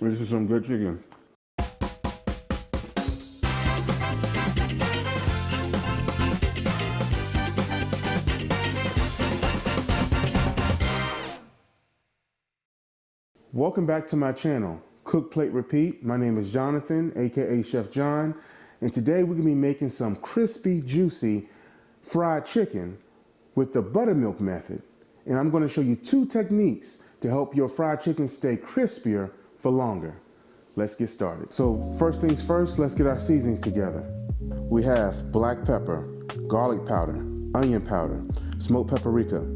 This is some good chicken. Welcome back to my channel, Cook Plate Repeat. My name is Jonathan, aka Chef John, and today we're gonna be making some crispy, juicy fried chicken with the buttermilk method. And I'm gonna show you 2 techniques to help your fried chicken stay crispier for longer. Let's get started. So first things first, let's get our seasonings together. We have black pepper, garlic powder, onion powder, smoked paprika,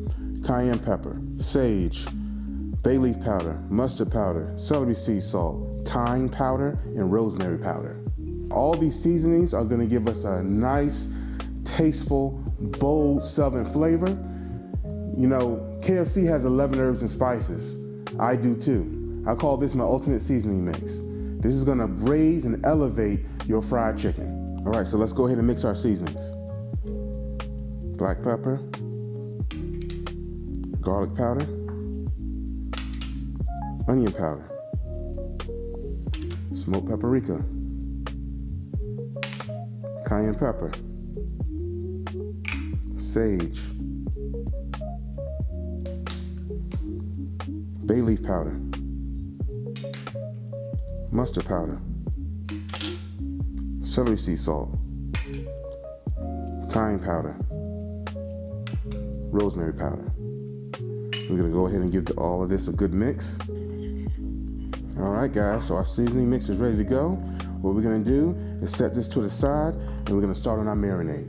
cayenne pepper, sage, bay leaf powder, mustard powder, celery seed salt, thyme powder, and rosemary powder. All these seasonings are gonna give us a nice, tasteful, bold Southern flavor. You know, KFC has 11 herbs and spices. I do too. I call this my ultimate seasoning mix. This is gonna raise and elevate your fried chicken. All right, so let's go ahead and mix our seasonings. Black pepper, garlic powder, onion powder, smoked paprika, cayenne pepper, sage, bay leaf powder, mustard powder, celery seed salt, thyme powder, rosemary powder. We're gonna go ahead and give all of this a good mix. All right, guys, so our seasoning mix is ready to go. What we're gonna do is set this to the side and we're gonna start on our marinade.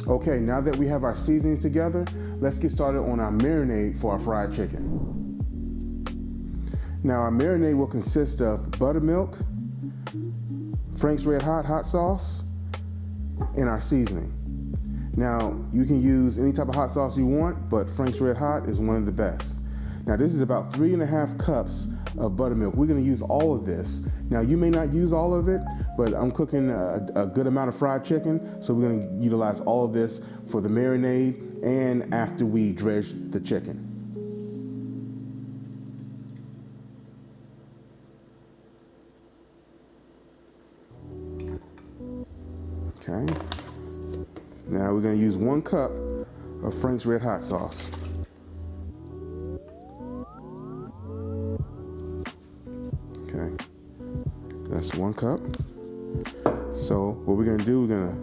Okay, now that we have our seasonings together, let's get started on our marinade for our fried chicken. Now our marinade will consist of buttermilk, Frank's Red Hot hot sauce, and our seasoning. Now you can use any type of hot sauce you want, but Frank's Red Hot is one of the best. Now this is about 3.5 cups of buttermilk. We're gonna use all of this. Now you may not use all of it, but I'm cooking a good amount of fried chicken, so we're gonna utilize all of this for the marinade and after we dredge the chicken. Okay. Now we're gonna use 1 cup of Frank's Red Hot sauce. Okay, that's 1 cup. So what we're gonna do, we're gonna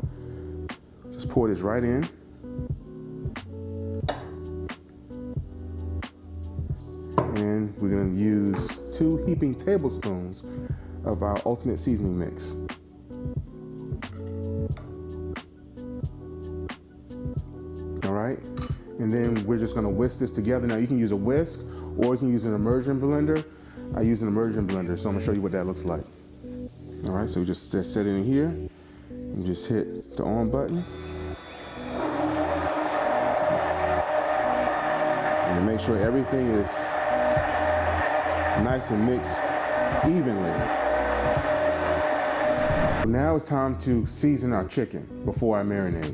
just pour this right in. And we're gonna use 2 heaping tablespoons of our ultimate seasoning mix. All right, and then we're just gonna whisk this together. Now you can use a whisk or you can use an immersion blender. I use an immersion blender, so I'm gonna show you what that looks like. All right, so we just set it in here and just hit the on button. And make sure everything is nice and mixed evenly. Now it's time to season our chicken before I marinate.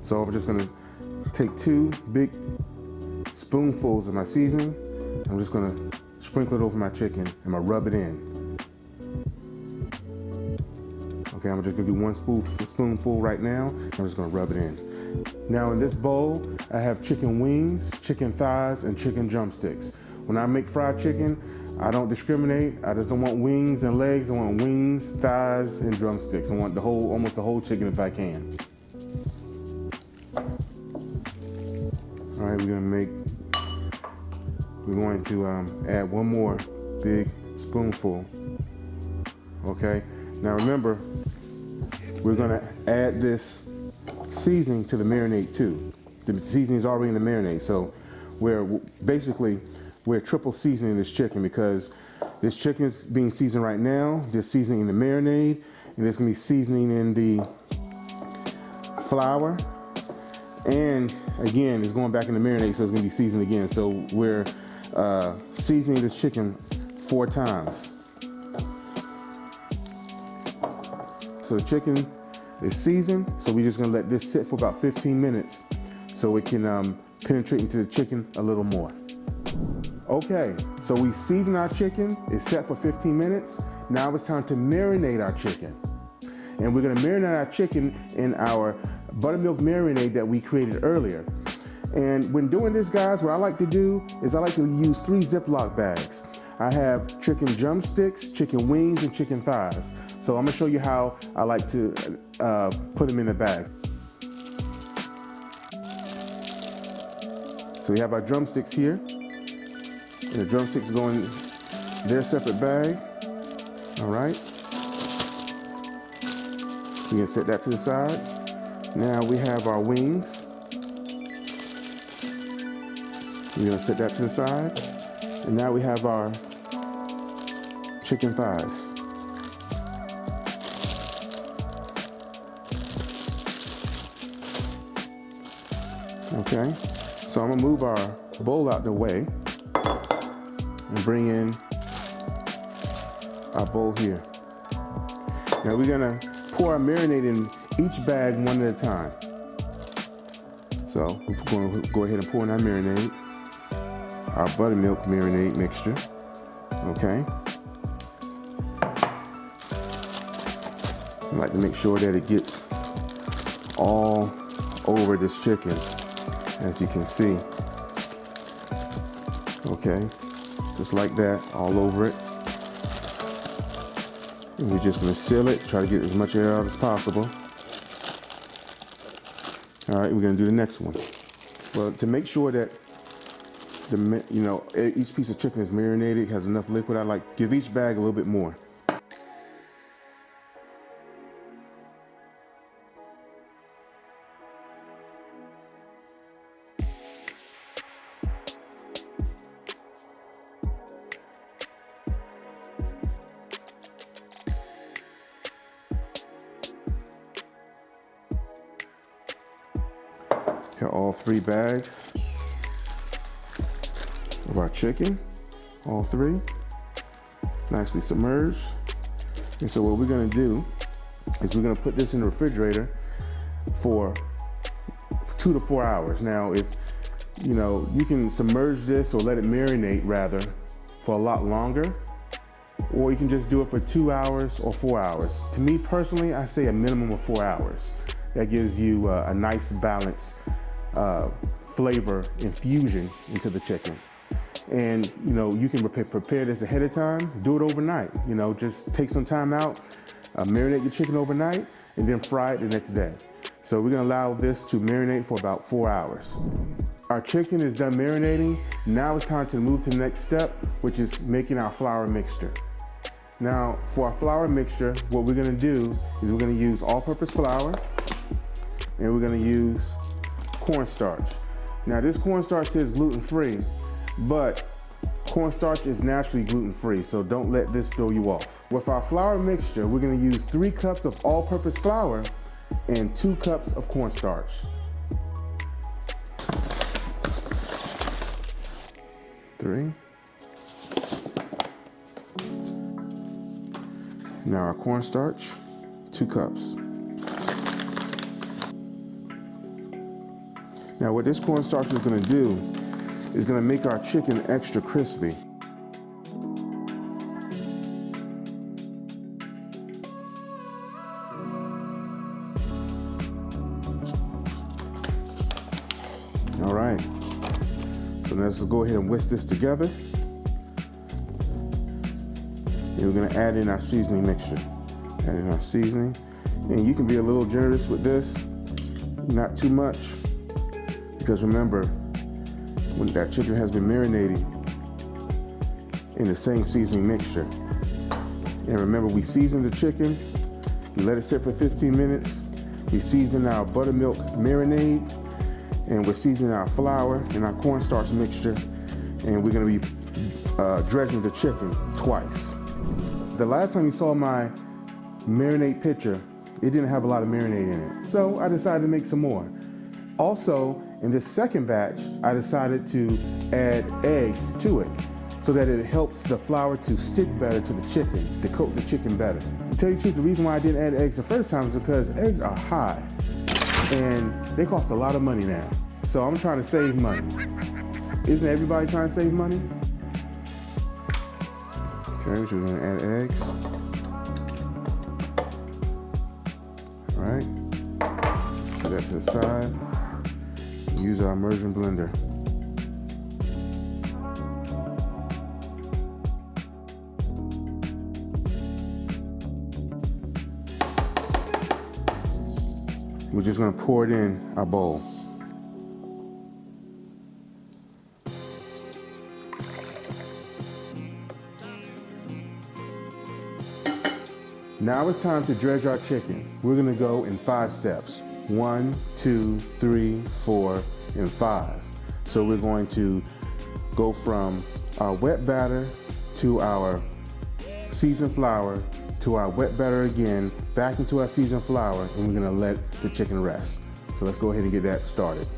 So I'm just gonna take 2 big spoonfuls of my seasoning. I'm just gonna sprinkle it over my chicken and I'm gonna rub it in. Okay, I'm just gonna do 1 spoonful right now. I'm just gonna rub it in. Now in this bowl, I have chicken wings, chicken thighs, and chicken drumsticks. When I make fried chicken, I don't discriminate. I just don't want wings and legs. I want wings, thighs, and drumsticks. I want almost the whole chicken if I can. All right, we're going to add 1 more big spoonful. Okay, now remember, we're gonna add this seasoning to the marinade too. The seasoning is already in the marinade, so we're triple seasoning this chicken because this chicken is being seasoned right now. There's seasoning in the marinade, and there's gonna be seasoning in the flour. And again, it's going back in the marinade, so it's gonna be seasoned again. So we're seasoning this chicken 4 times. So the chicken is seasoned, so we're just gonna let this sit for about 15 minutes so it can penetrate into the chicken a little more. Okay, so we seasoned our chicken. It's set for 15 minutes. Now it's time to marinate our chicken. And we're gonna marinate our chicken in our buttermilk marinade that we created earlier. And when doing this, guys, what I like to do is I like to use 3 Ziploc bags. I have chicken drumsticks, chicken wings, and chicken thighs. So I'm gonna show you how I like to put them in the bag. So we have our drumsticks here. And the drumsticks go in their separate bag. All right. We can set that to the side. Now we have our wings. We're gonna set that to the side. And now we have our chicken thighs. Okay, so I'm gonna move our bowl out the way and bring in our bowl here. Now we're gonna pour our marinade in each bag one at a time. So we're gonna go ahead and pour in our marinade, our buttermilk marinade mixture, okay? I like to make sure that it gets all over this chicken, as you can see. Okay, just like that, all over it. And we're just gonna seal it, try to get as much air out as possible. All right, we're gonna do the next one. Well, to make sure that each piece of chicken is marinated, has enough liquid, I like to give each bag a little bit more. Here are all 3 bags of our chicken, all 3, nicely submerged. And so what we're gonna do is we're gonna put this in the refrigerator for 2 to 4 hours. Now, if you can submerge this or let it marinate rather for a lot longer, or you can just do it for 2 hours or 4 hours. To me personally, I say a minimum of 4 hours. That gives you a nice balance flavor infusion into the chicken. And you can prepare this ahead of time, do it overnight. Just take some time out, marinate your chicken overnight, and then fry it the next day. So we're gonna allow this to marinate for about 4 hours. Our chicken is done marinating. Now it's time to move to the next step, which is making our flour mixture. Now, for our flour mixture, what we're gonna do is we're gonna use all-purpose flour, and we're gonna use cornstarch. Now, this cornstarch says gluten-free, but cornstarch is naturally gluten-free, so don't let this throw you off. With our flour mixture, we're gonna use 3 cups of all-purpose flour and 2 cups of cornstarch. 3. Now our cornstarch, 2 cups. Now what this cornstarch is gonna do is gonna make our chicken extra crispy. All right, so let's go ahead and whisk this together. And we're gonna add in our seasoning mixture. Add in our seasoning. And you can be a little generous with this, not too much. Because remember, when that chicken has been marinating in the same seasoning mixture. And remember, we seasoned the chicken, we let it sit for 15 minutes. We seasoned our buttermilk marinade, and we're seasoning our flour and our cornstarch mixture, and we're gonna be dredging the chicken twice. The last time you saw my marinade picture, it didn't have a lot of marinade in it. So I decided to make some more. Also, in this second batch, I decided to add eggs to it so that it helps the flour to stick better to the chicken, to coat the chicken better. To tell you the truth, the reason why I didn't add eggs the first time is because eggs are high and they cost a lot of money now. So I'm trying to save money. Isn't everybody trying to save money? Okay, so we're gonna add eggs. All right, set that to the side. Use our immersion blender. We're just gonna pour it in our bowl. Now it's time to dredge our chicken. We're gonna go in 5 steps. 1, 2, 3, 4, and 5. So we're going to go from our wet batter to our seasoned flour to our wet batter again, back into our seasoned flour, and we're gonna let the chicken rest. So let's go ahead and get that started.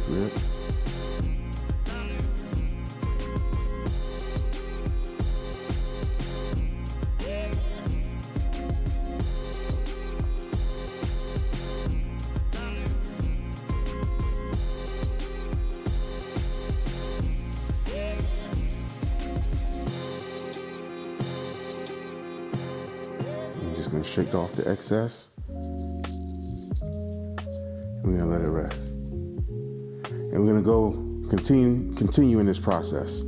Grip. I'm just going to shake off the excess. We're going to let it rest. And we're gonna go continue in this process.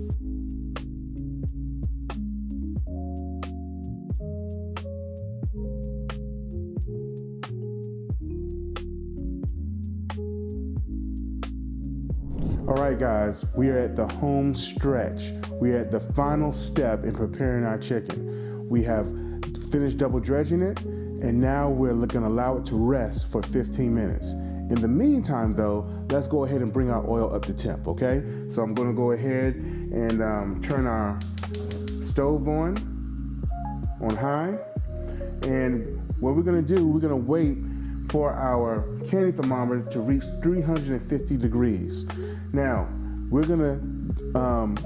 All right, guys, we are at the home stretch. We are at the final step in preparing our chicken. We have finished double dredging it, and now we're gonna allow it to rest for 15 minutes. In the meantime, though, let's go ahead and bring our oil up to temp, okay? So I'm gonna go ahead and turn our stove on high. And what we're gonna do, we're gonna wait for our candy thermometer to reach 350 degrees. Now, we're gonna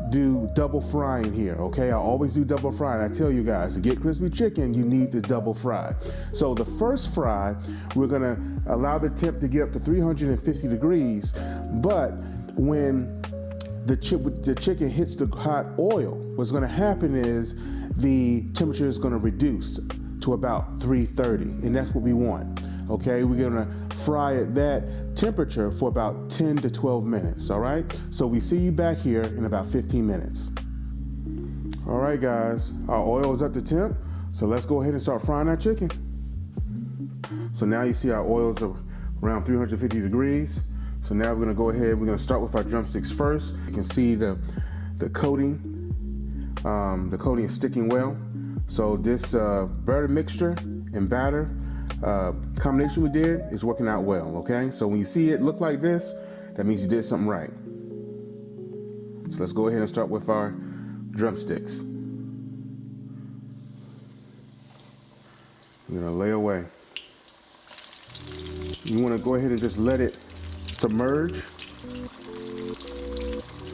do double frying here, okay? I always do double frying. I tell you guys, to get crispy chicken, you need to double fry. So the first fry, we're gonna allow the temp to get up to 350 degrees, but when the chicken hits the hot oil, what's gonna happen is the temperature is gonna reduce to about 330, and that's what we want, okay? We're gonna fry at that temperature for about 10 to 12 minutes, all right? So we see you back here in about 15 minutes. All right, guys, our oil is up to temp, so let's go ahead and start frying our chicken. So now you see our oils are around 350 degrees. So now we're gonna go ahead, we're gonna start with our drumsticks first. You can see the coating is sticking well. So this butter mixture and batter combination we did is working out well, okay? So when you see it look like this, that means you did something right. So let's go ahead and start with our drumsticks. We're gonna lay away. You wanna go ahead and just let it submerge,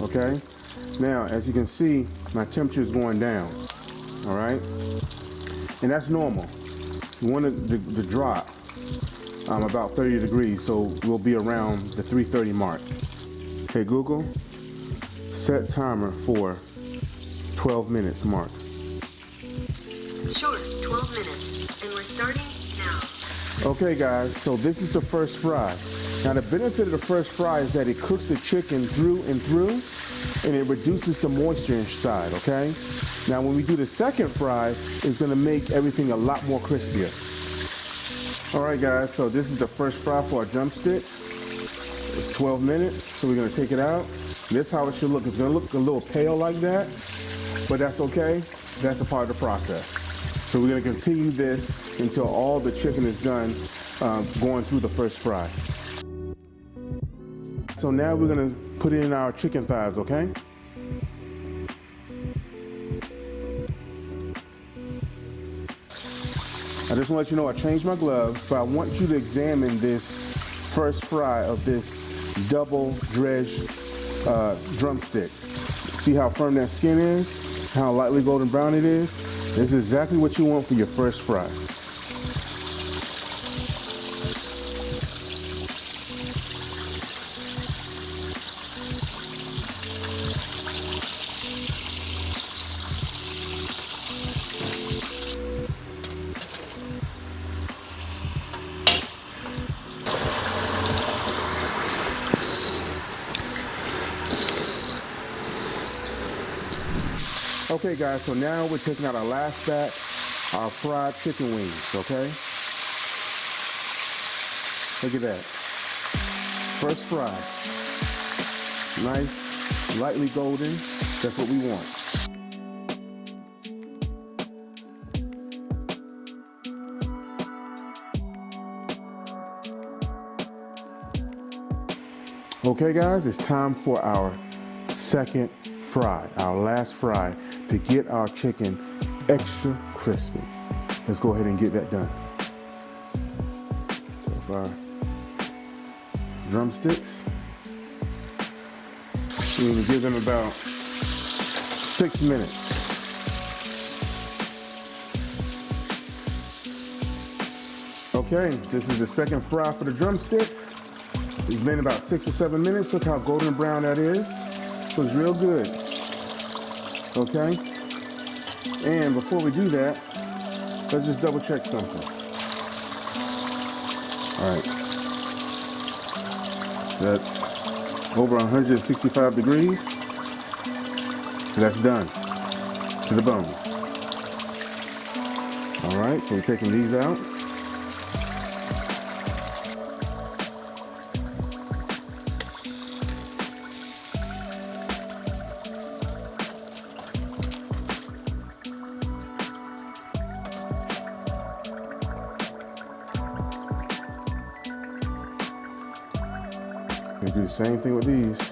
okay? Now, as you can see, my temperature is going down, all right? And that's normal. You want it to drop about 30 degrees, so we'll be around the 330 mark. Okay, Google, set timer for 12 minutes mark. Sure, 12 minutes, and we're starting now. Okay, guys, so this is the first fry. Now, the benefit of the first fry is that it cooks the chicken through and through, and it reduces the moisture inside, okay? Now, when we do the second fry, it's gonna make everything a lot more crispier. All right, guys, so this is the first fry for our drumsticks. It's 12 minutes, so we're gonna take it out. This is how it should look. It's gonna look a little pale like that, but that's okay. That's a part of the process. So we're gonna continue this until all the chicken is done going through the first fry. so now we're gonna put in our chicken thighs, okay? I just want to let you know I changed my gloves, but I want you to examine this first fry of this double-dredge drumstick. See how firm that skin is? How lightly golden brown it is? This is exactly what you want for your first fry. Okay guys, so now we're taking out our last batch, our fried chicken wings, okay? Look at that. First fry. Nice, lightly golden. That's what we want. Okay guys, it's time for our second fry, our last fry, to get our chicken extra crispy. Let's go ahead and get that done. So for our drumsticks, we're gonna give them about 6 minutes. Okay, this is the second fry for the drumsticks. It's been about 6 or 7 minutes. Look how golden brown that is. Looks real good. Okay? And before we do that, let's just double check something. All right. That's over 165 degrees. So that's done to the bone. All right, so we're taking these out. We do the same thing with these.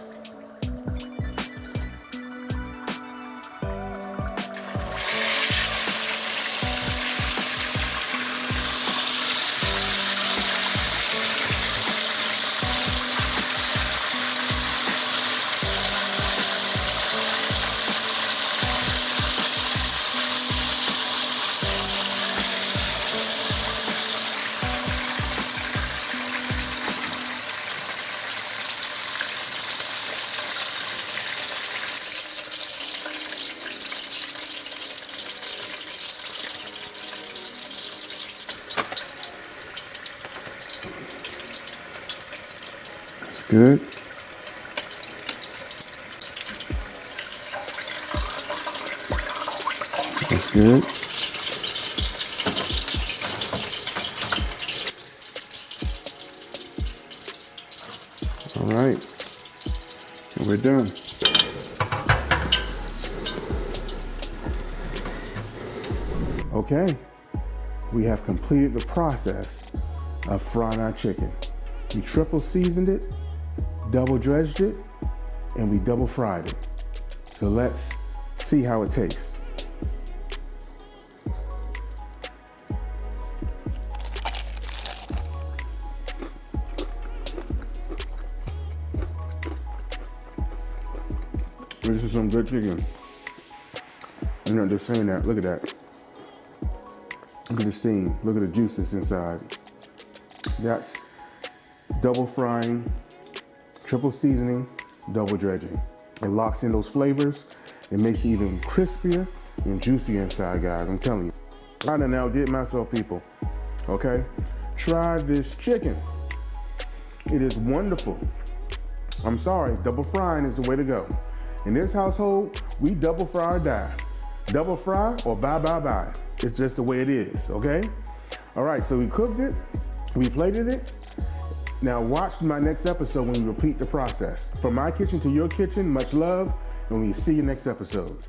Good. That's good. All right. And we're done. Okay. We have completed the process of frying our chicken. We triple seasoned it, double dredged it, and we double fried it. So let's see how it tastes. This is some good chicken. I'm not just saying that, look at that. Look at the steam, look at the juices inside. That's double frying, triple seasoning, double dredging. It locks in those flavors. It makes it even crispier and juicier inside, guys. I'm telling you. I done outdid myself, people. Okay? Try this chicken. It is wonderful. I'm sorry, double frying is the way to go. In this household, we double fry or die. Double fry or bye. It's just the way it is, okay? All right, so we cooked it, we plated it. Now watch my next episode when we repeat the process. From my kitchen to your kitchen, much love, and we'll see you next episode.